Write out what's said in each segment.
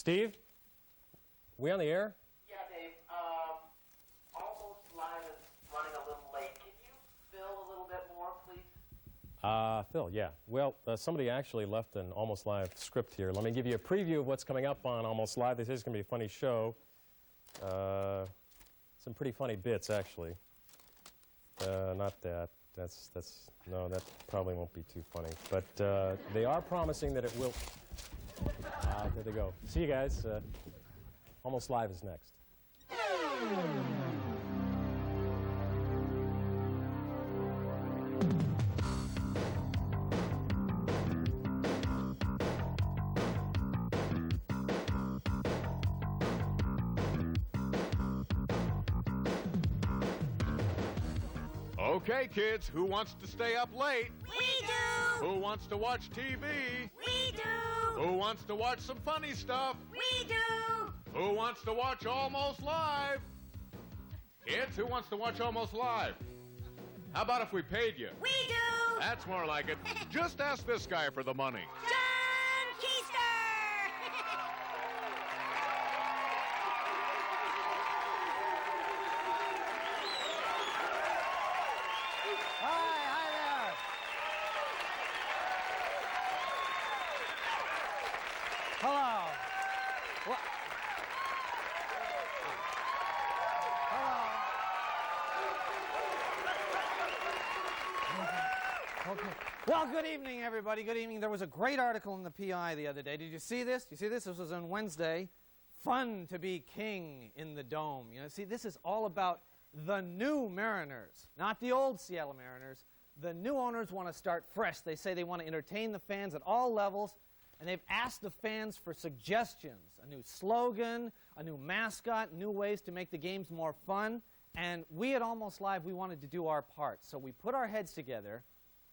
Steve, we on the air? Yeah, Dave. Almost Live is running a little late. Can you fill a little bit more, please? Phil, yeah. Well, somebody actually left an Almost Live script here. Let me give you a preview of what's coming up on Almost Live. This is going to be a funny show. Some pretty funny bits, actually. Not that. No, that probably won't be too funny. But they are promising that it will. There they go. See you guys. Almost Live is next. Okay, kids, who wants to stay up late? We do! Who wants to watch TV? We do! Who wants to watch some funny stuff? We do! Who wants to watch Almost Live? Kids, who wants to watch Almost Live? How about if we paid you? We do! That's more like it. Just ask this guy for the money. John Keister! Hi there. Hello. What? Hello. Okay. Well, good evening, everybody. Good evening. There was a great article in the PI the other day. Did you see this? You see this? This was on Wednesday. Fun to be king in the Dome. You know, see, this is all about the new Mariners, not the old Seattle Mariners. The new owners want to start fresh. They say they want to entertain the fans at all levels, and they've asked the fans for suggestions, a new slogan, a new mascot, new ways to make the games more fun. And we at Almost Live, we wanted to do our part. So we put our heads together,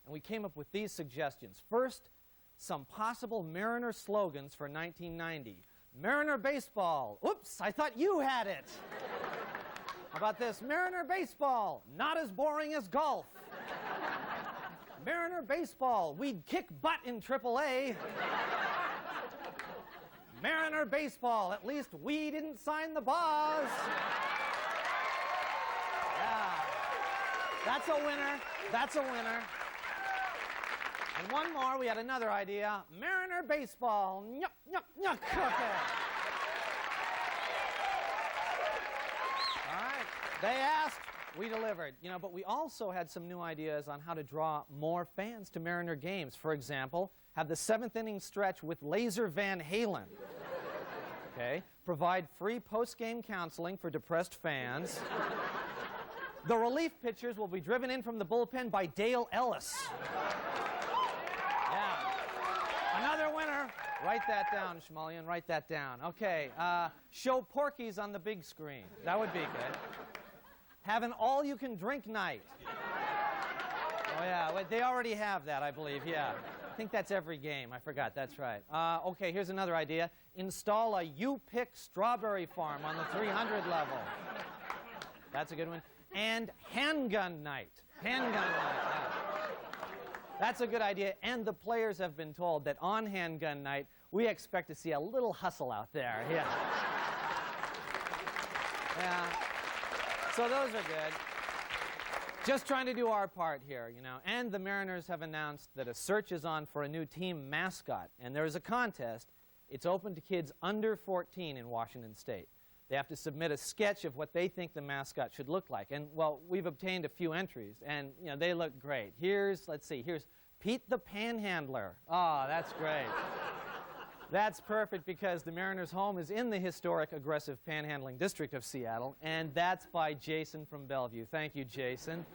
and we came up with these suggestions. First, some possible Mariner slogans for 1990. Mariner baseball. Oops, I thought you had it. How about this? Mariner baseball, not as boring as golf. Mariner baseball, we'd kick butt in AAA. Mariner baseball, at least we didn't sign the boss. Yeah, that's a winner. That's a winner. And one more, we had another idea. Mariner baseball, nyuk, nyuk, nyuk. Okay. They asked, we delivered. You know, but we also had some new ideas on how to draw more fans to Mariner games. For example, have the 7th inning stretch with Laser Van Halen. Okay. Provide free post-game counseling for depressed fans. The relief pitchers will be driven in from the bullpen by Dale Ellis. Yeah. Another winner. Write that down, Schmullian. Write that down. Okay. Show Porky's on the big screen. That would be good. Have an all-you-can-drink night. Oh, yeah. Wait, they already have that, I believe. Yeah. I think that's every game. I forgot. That's right. Okay, here's another idea. Install a You-Pick strawberry farm on the 300 level. That's a good one. And handgun night. Handgun night. Yeah. That's a good idea. And the players have been told that on handgun night, we expect to see a little hustle out there. Yeah. Yeah. So those are good. Just trying to do our part here, you know. And the Mariners have announced that a search is on for a new team mascot. And there is a contest. It's open to kids under 14 in Washington State. They have to submit a sketch of what they think the mascot should look like. And, well, we've obtained a few entries. And, you know, they look great. Here's, let's see, here's Pete the Panhandler. Oh, that's great. That's perfect because the Mariners' home is in the historic aggressive panhandling district of Seattle, and that's by Jason from Bellevue. Thank you, Jason.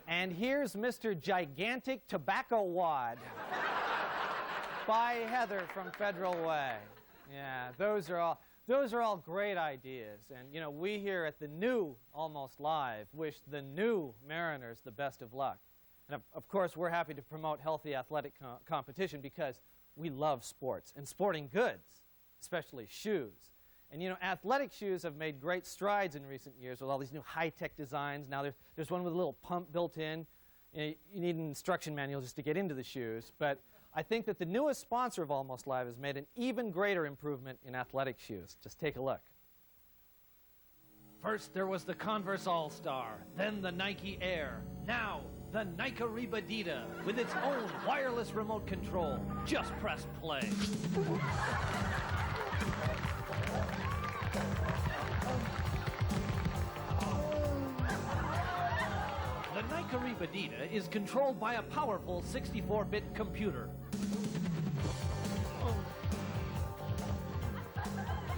And here's Mr. Gigantic Tobacco Wad by Heather from Federal Way. Yeah, those are all great ideas. And, you know, we here at the new Almost Live wish the new Mariners the best of luck. And, of course, we're happy to promote healthy athletic competition because we love sports and sporting goods, especially shoes. And, you know, athletic shoes have made great strides in recent years with all these new high-tech designs. Now there's one with a little pump built in. You know, you need an instruction manual just to get into the shoes. But I think that the newest sponsor of Almost Live has made an even greater improvement in athletic shoes. Just take a look. First, there was the Converse All-Star, then the Nike Air. Now, the Nike Rebadita with its own wireless remote control. Just press play. The Nike Rebadita is controlled by a powerful 64-bit computer.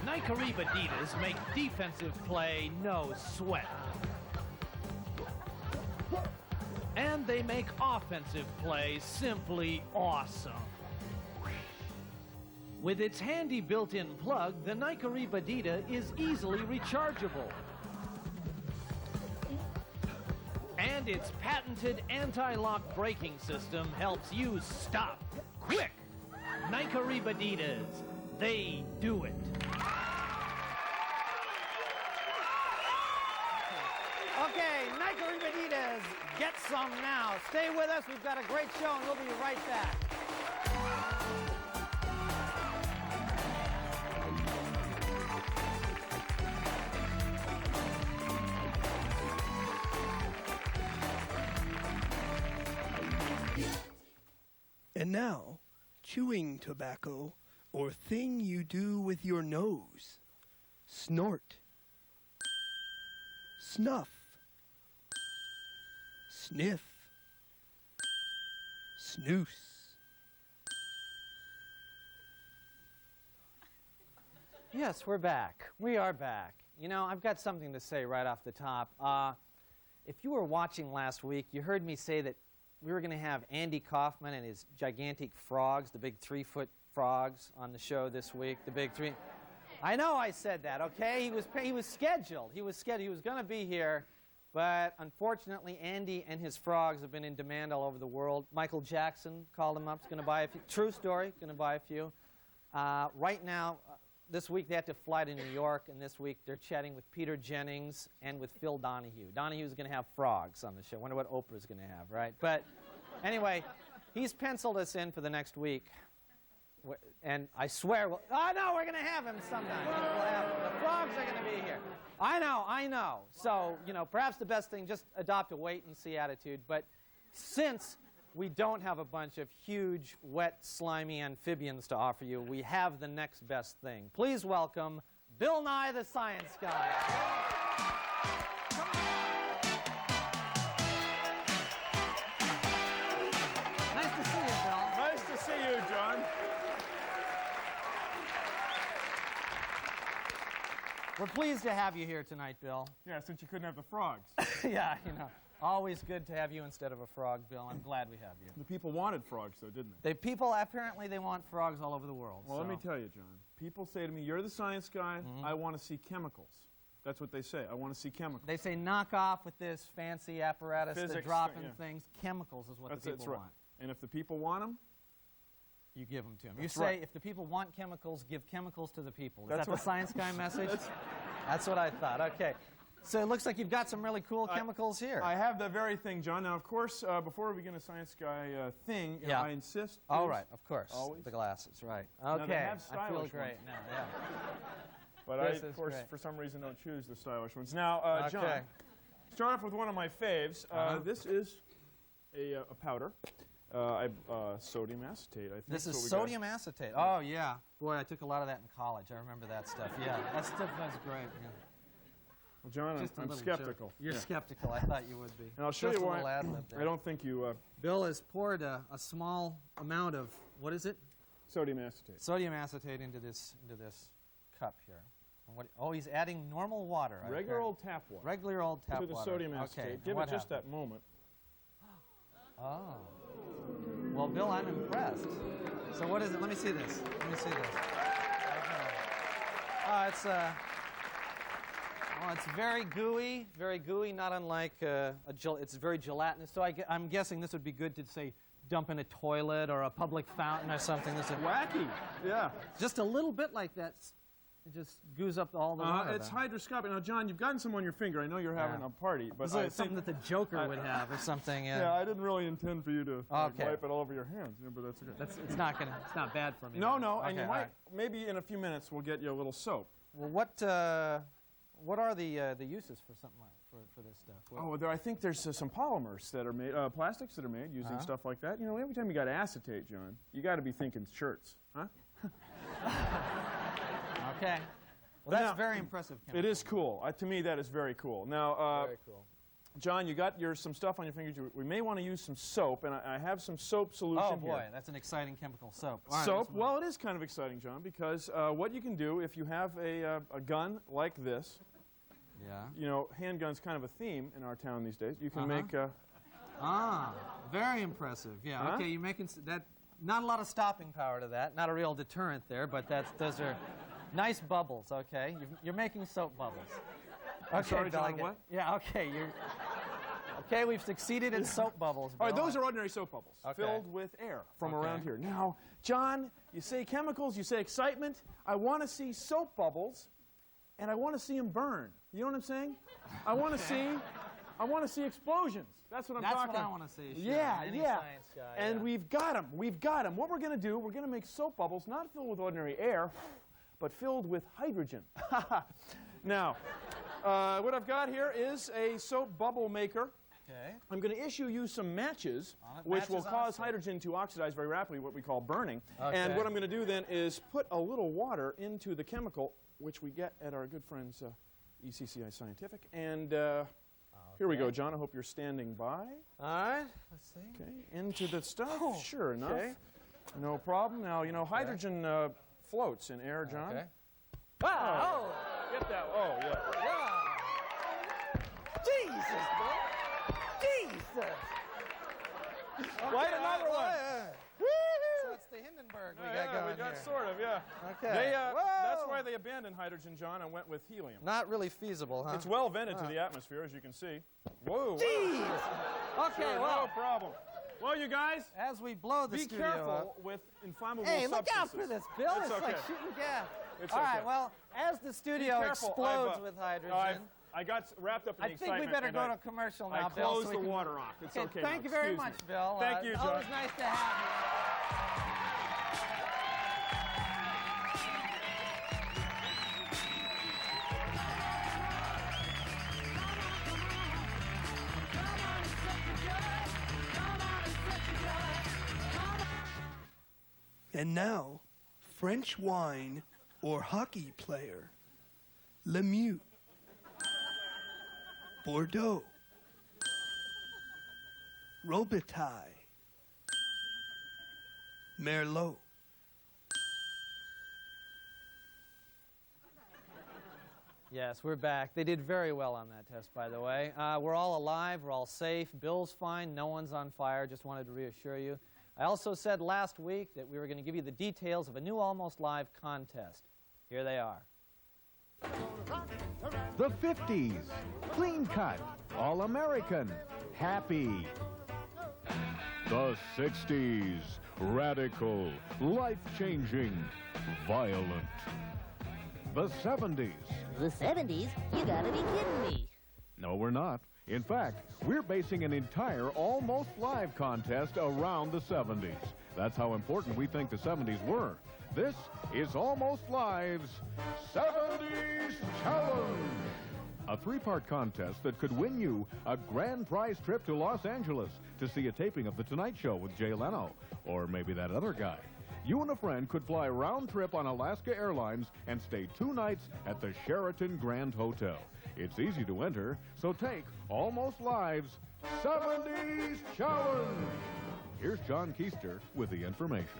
Nike Rebaditas make defensive play no sweat. And they make offensive play simply awesome. With its handy built-in plug, the Nike Rebadita is easily rechargeable. And its patented anti-lock braking system helps you stop quick. Nike Rebaditas, they do it. Okay, Nike Rebaditas, get some now. Stay with us. We've got a great show, and we'll be right back. And now, chewing tobacco, or thing you do with your nose. Snort. Snuff. Sniff. Snooze. Yes, we're back. We are back. You know, I've got something to say right off the top. If you were watching last week, you heard me say that we were going to have Andy Kaufman and his gigantic frogs, the big 3-foot frogs, on the show this week. The big 3. I know I said that. Okay, he was scheduled. He was scheduled. He was going to be here, but unfortunately, Andy and his frogs have been in demand all over the world. Michael Jackson called him up. He's going to buy a few. True story. Going to buy a few. Right now, this week they have to fly to New York, and this week they're chatting with Peter Jennings and with Phil Donahue. Donahue's going to have frogs on the show. Wonder what Oprah's going to have, right? But anyway, he's penciled us in for the next week. And I swear, no, we're going to have him sometime. We'll have him. The frogs are going to be here. I know. So, you know, perhaps the best thing, just adopt a wait-and-see attitude. But since we don't have a bunch of huge, wet, slimy amphibians to offer you, we have the next best thing. Please welcome Bill Nye the Science Guy. Nice to see you, Bill. Nice to see you, John. We're pleased to have you here tonight, Bill. Yeah, since you couldn't have the frogs. Yeah, you know, always good to have you instead of a frog, Bill. I'm glad we have you. The people wanted frogs, though, didn't they? People, apparently, they want frogs all over the world. Well, let me tell you, John. People say to me, you're the science guy, I want to see chemicals. That's what they say. I want to see chemicals. They say knock off with this fancy apparatus to Physics drop thing, in yeah. things. Chemicals is what the people right. want. And if the people want them, You give them to them. You That's say, right. if the people want chemicals, give chemicals to the people. Is That's that the what- science guy message? That's what I thought. Okay. So it looks like you've got some really cool chemicals here. I have that very thing, John. Now, of course, before we begin a science guy thing, you know, Yeah. I insist. All please, right, of course. Always. The glasses, right. Now, they Okay. have I feel stylish great ones. now, yeah. But I, This of is course, great. for some reason, don't choose the stylish ones. Now, Okay. John, start off with one of my faves. This is a powder. Sodium acetate, I think. This is what we got. sodium acetate. Oh, yeah. Boy, I took a lot of that in college. I remember that stuff. Yeah, that stuff was great. Yeah. Well, John, Just a I'm little skeptical. joke. You're Yeah. skeptical. I thought you would be. And I'll show Just you a why. little ad-lib there. I don't think you Bill has poured a small amount of, what is it? sodium acetate. Sodium acetate into this cup here. And he's adding normal water. Regular old tap water. Regular old tap to the water. sodium Okay. acetate. and Give what it just happened? that moment. Oh. Well, Bill, I'm impressed. So what is it? Let me see this. Let me see this. Okay. It's very gooey, not unlike it's very gelatinous. So I'm guessing this would be good to, say, dump in a toilet or a public fountain or something. This is Wacky. Yeah. just a little bit like that. It just goos up all the water. It's then. hydroscopic. Now, John, you've gotten some on your finger. I know you're having Yeah. a party, but It's I like something think, that the Joker would have or something. yeah, I didn't really intend for you to Okay. wipe it all over your hands, but that's okay. It's not bad for me. No, then. no, and Okay, you all might, right. maybe in a few minutes we'll get you a little soap. Well, what are the uses for something like for this stuff? What- I think there's some polymers that are made, plastics that are made using Uh-huh. stuff like that. You know, every time you got acetate, John, you got to be thinking shirts, huh? Okay. Well, that's Now, very impressive. It is cool. To me, that is very cool. Now, Very cool. John, you got some stuff on your fingers. We may want to use some soap, and I have some soap solution Oh boy, here. that's an exciting chemical soap. All right, Soap? let's move Well, it is kind of exciting, John, because what you can do if you have a gun like this, on. Yeah. you know, handgun's kind of a theme in our town these days. You can Uh-huh. make Ah, very impressive. Yeah. Huh? Okay, you're making that. Not a lot of stopping power to that. Not a real deterrent there, but those are nice bubbles. Okay, you're making soap bubbles. Okay, sorry, Bill, I John, get- what? Yeah. Okay, you're. Okay, we've succeeded in soap bubbles. All right, Bill. those are ordinary soap bubbles Okay. filled with air from Okay. around here. Now, John, you say chemicals, you say excitement. I want to see soap bubbles, and I want to see them burn. You know what I'm saying? I want to see explosions. That's what I'm That's talking what I about. want to see. Sure. Yeah, Any yeah. science guy, And yeah. we've got them. We've got them. What we're going to do, we're going to make soap bubbles not filled with ordinary air, but filled with hydrogen. Now, what I've got here is a soap bubble maker. Okay. I'm going to issue you some matches, On it. which will Matches cause also. hydrogen to oxidize very rapidly, what we call burning. Okay. And what I'm going to do then is put a little water into the chemical, which we get at our good friends ECCI Scientific. And here we go, John. I hope you're standing by. All right. Let's see. Okay, into the stuff. Oh, sure enough. okay. No problem. Now, you know, hydrogen floats in air, John. Okay. Wow. Get that. Oh, yeah. Wow. Jesus, Bill. Jesus. Light another one. So it's the Hindenburg we got going we got here. sort of, yeah. Okay. They, that's Whoa. why they abandoned hydrogen, John, and went with helium. Not really feasible, huh? It's well vented to the atmosphere, as you can see. Whoa. Jeez. Okay, Sure, well, no problem. Well, you guys, as we blow the be studio careful up. with inflammable Hey, substances. look out for this, Bill. It's It's like okay. shooting gas. It's All okay. right, well, as the Be studio careful. explodes I've, with I hydrogen, got wrapped up in I the think we excitement, better and go I- to commercial I now, Bill. closed so the we can- water off. It's okay. Thank now. you very Excuse much, me. Bill. Thank you, Always John. nice to have And now, French wine or hockey player. Lemieux. Bordeaux. Robitaille. Merlot. Yes, we're back. They did very well on that test, by the way. We're all alive. We're all safe. Bill's fine. No one's on fire. Just wanted to reassure you. I also said last week that we were going to give you the details of a new Almost Live contest. Here they are. The 50s, clean cut, all American, happy. The 60s, radical, life changing, violent. The 70s, The 70s? You gotta be kidding me. no, we're not. In fact, we're basing an entire Almost Live contest around the 70s. That's how important we think the 70s were. This is Almost Live's 70s Challenge. A three-part contest that could win you a grand prize trip to Los Angeles to see a taping of The Tonight Show with Jay Leno, or maybe that other guy. You and a friend could fly round trip on Alaska Airlines and stay 2 nights at the Sheraton Grand Hotel. It's easy to enter, so take Almost Live's 70s Challenge. Here's John Keister with the information.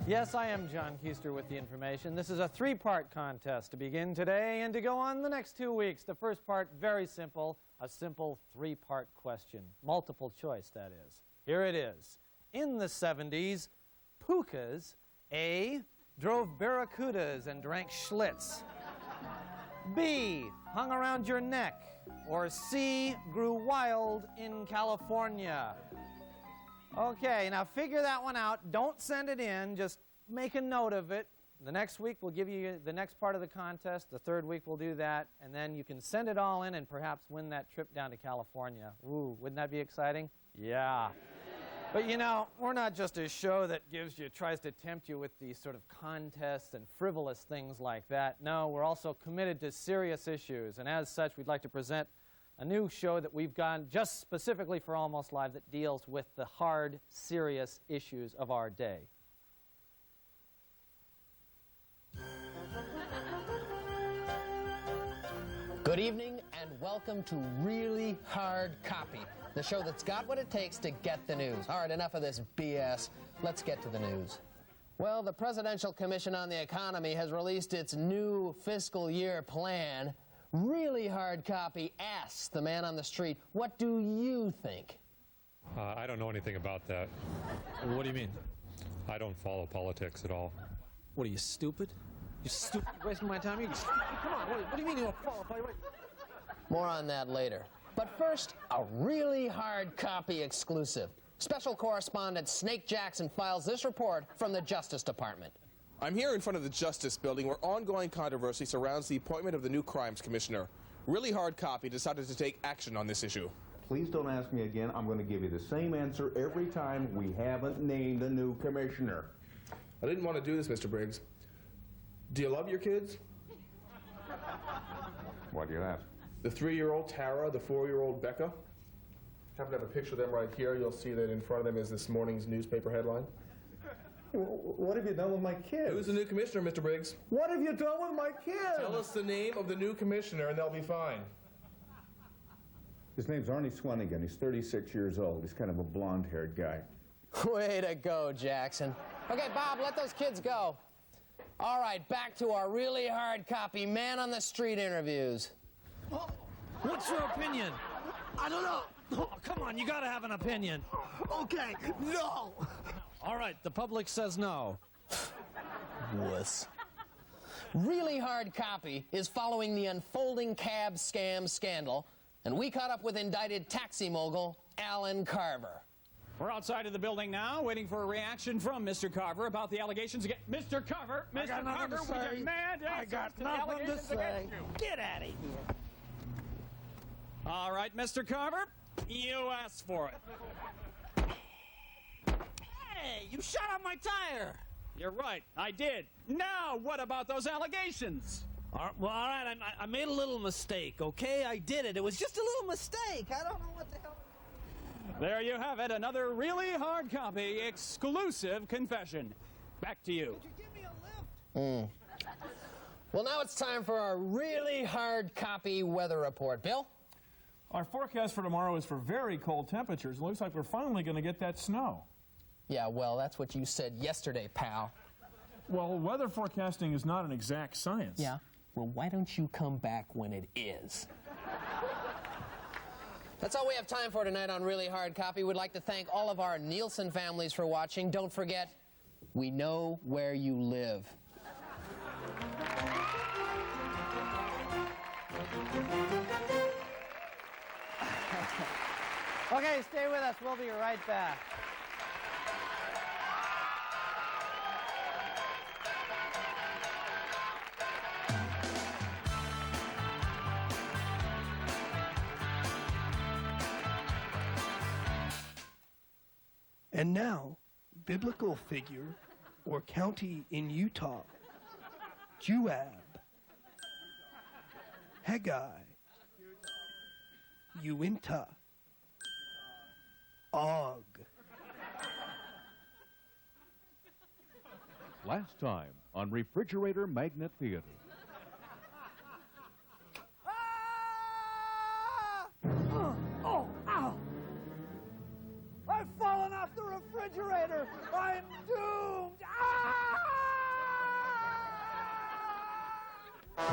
Yes, I am John Keister with the information. This is a three-part contest to begin today and to go on the next 2 weeks. The first part, very simple, a simple three-part question. Multiple choice, that is. Here it is. In the 70s, Pukas, A, drove barracudas and drank Schlitz. B, hung around your neck. Or C, grew wild in California. Okay, now figure that one out. Don't send it in. Just make a note of it. The next week we'll give you the next part of the contest. The third week we'll do that. And then you can send it all in and perhaps win that trip down to California. Ooh, wouldn't that be exciting? Yeah. But you know, we're not just a show that tries to tempt you with these sort of contests and frivolous things like that. No, we're also committed to serious issues. And as such, we'd like to present a new show that we've gone just specifically for Almost Live that deals with the hard, serious issues of our day. Good evening and welcome to Really Hard Copy, the show that's got what it takes to get the news. All right, enough of this BS. Let's get to the news. Well, the Presidential Commission on the Economy has released its new fiscal year plan. Really Hard Copy asks the man on the street, what do you think? I don't know anything about that. What do you mean? I don't follow politics at all. What are you, stupid? You stupid? You're wasting my time? Come on, what do you mean you don't qualify? More on that later. But first, a Really Hard Copy exclusive. Special correspondent Snake Jackson files this report from the Justice Department. I'm here in front of the Justice Building where ongoing controversy surrounds the appointment of the new Crimes Commissioner. Really Hard Copy decided to take action on this issue. Please don't ask me again. I'm going to give you the same answer every time we haven't named a new commissioner. I didn't want to do this, Mr. Briggs. Do you love your kids? Why do you ask? The 3-year-old Tara, the 4-year-old Becca. Happen to have a picture of them right here. You'll see that in front of them is this morning's newspaper headline. What have you done with my kids? Who's the new commissioner, Mr. Briggs? What have you done with my kids? Tell us the name of the new commissioner and they'll be fine. His name's Arnie Swanigan. He's 36 years old. He's kind of a blonde-haired guy. Way to go, Jackson. Okay, Bob, let those kids go. All right, back to our Really Hard Copy man on the street interviews. Oh, what's your opinion? I don't know. Oh, come on, you gotta have an opinion. Okay, no. All right, the public says no. Wuss. Really Hard Copy is following the unfolding cab scam scandal, and we caught up with indicted taxi mogul Alan Carver. We're outside of the building now, waiting for a reaction from Mr. Carver about the allegations against Mr. Carver. Mr. Carver, we demand I got answers to the nothing to allegations say. against you. Get out of here. All right, Mr. Carver, you asked for it. Hey, you shot out my tire. You're right, I did. Now, what about those allegations? All right, I made a little mistake, okay? I did it. It was just a little mistake. I don't know what the hell. There you have it, another Really Hard Copy exclusive confession. Back to you. Could you give me a lift? Well, now it's time for our Really Hard Copy weather report. Bill? Our forecast for tomorrow is for very cold temperatures. It looks like we're finally going to get that snow. Yeah, well, that's what you said yesterday, pal. Well, weather forecasting is not an exact science. Yeah? Well, why don't you come back when it is? That's all we have time for tonight on Really Hard Copy. We'd like to thank all of our Nielsen families for watching. Don't forget, we know where you live. Okay, stay with us. We'll be right back. And now, biblical figure or county in Utah, Joab, Haggai, Uinta, Og. Last time on Refrigerator Magnet Theater. Oh, ow! I've fallen off the refrigerator! I'm doomed! I'm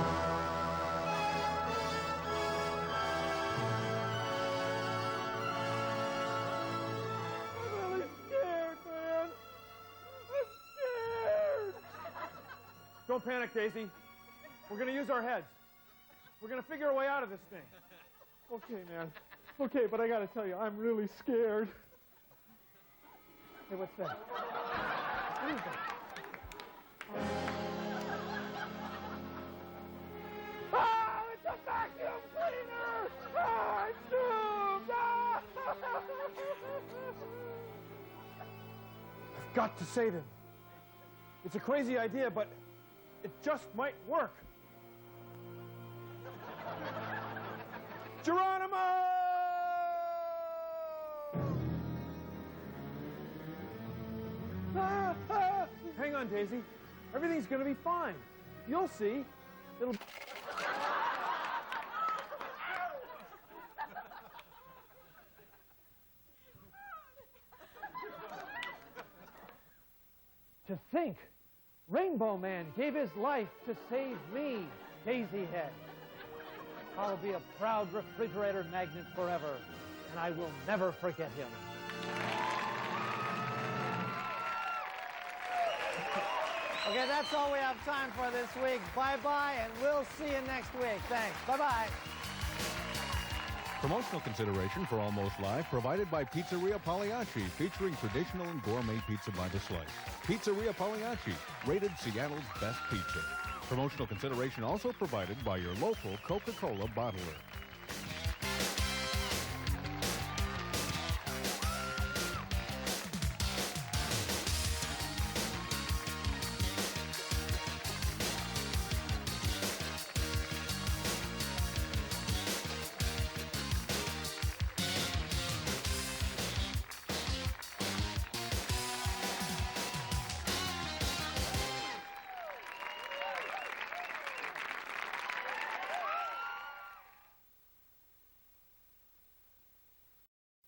really scared, man. I'm scared. Don't panic, Daisy. We're going to use our heads. We're going to figure a way out of this thing. Okay, man. Okay, but I got to tell you, I'm really scared. Hey, what's that? What is that? got to save him. It's a crazy idea, but it just might work. Geronimo! Ah, ah. Hang on, Daisy. Everything's gonna be fine. You'll see. It'll... To think, Rainbow Man gave his life to save me, Daisy Head. I'll be a proud refrigerator magnet forever, and I will never forget him. Okay, that's all we have time for this week. Bye-bye, and we'll see you next week. Thanks. Bye-bye. Promotional consideration for Almost Live provided by Pizzeria Pagliacci, featuring traditional and gourmet pizza by the slice. Pizzeria Pagliacci, rated Seattle's best pizza. Promotional consideration also provided by your local Coca-Cola bottler.